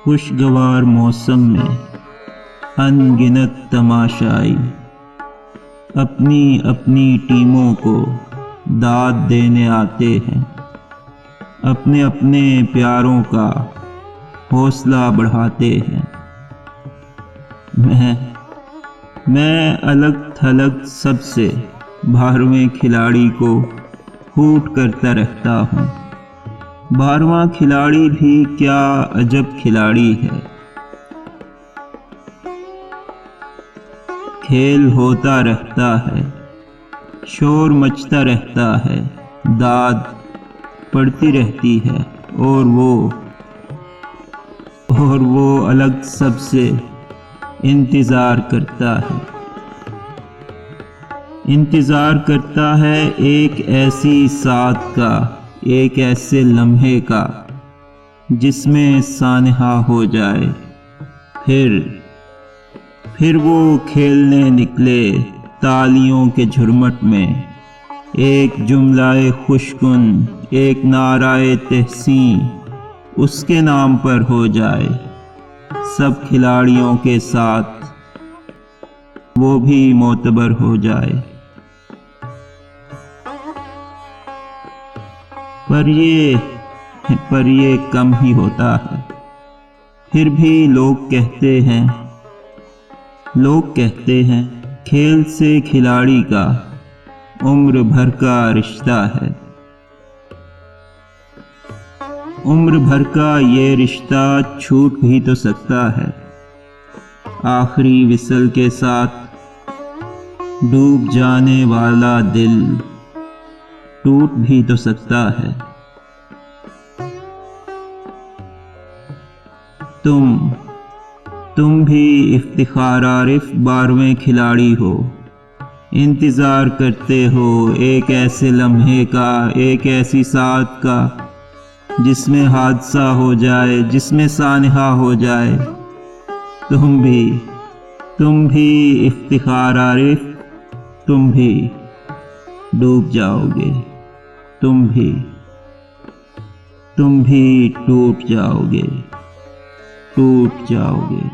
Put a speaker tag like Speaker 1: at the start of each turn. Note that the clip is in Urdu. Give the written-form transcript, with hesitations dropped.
Speaker 1: خوشگوار موسم میں انگنت تماشائی اپنی اپنی ٹیموں کو داد دینے آتے ہیں، اپنے اپنے پیاروں کا حوصلہ بڑھاتے ہیں۔ میں الگ تھلگ سب سے 12ویں کھلاڑی کو ہوٹ کرتا رہتا ہوں۔ 12واں کھلاڑی بھی کیا عجب کھلاڑی ہے۔ کھیل ہوتا رہتا ہے، شور مچتا رہتا ہے، داد پڑتی رہتی ہے، اور وہ الگ سب سے انتظار کرتا ہے ایک ایسی ساتھ کا، ایک ایسے لمحے کا جس میں سانحہ ہو جائے۔ پھر وہ کھیلنے نکلے تالیوں کے جھرمٹ میں، ایک جملہ خوشگن، ایک نعرہ تحسین اس کے نام پر ہو جائے۔ سب کھلاڑیوں کے ساتھ وہ بھی معتبر ہو جائے۔ پر یہ کم ہی ہوتا ہے۔ پھر بھی لوگ کہتے ہیں کھیل سے کھلاڑی کا عمر بھر کا رشتہ ہے۔ عمر بھر کا یہ رشتہ چھوٹ بھی تو سکتا ہے، آخری وصل کے ساتھ ڈوب جانے والا دل ٹوٹ بھی تو سکتا ہے۔ تم بھی افتخار عارف 12ویں کھلاڑی ہو، انتظار کرتے ہو ایک ایسے لمحے کا، ایک ایسی ساتھ کا جس میں حادثہ ہو جائے، جس میں سانحہ ہو جائے۔ تم بھی افتخار عارف، تم بھی ڈوب جاؤ گے، تم بھی ٹوٹ جاؤ گے۔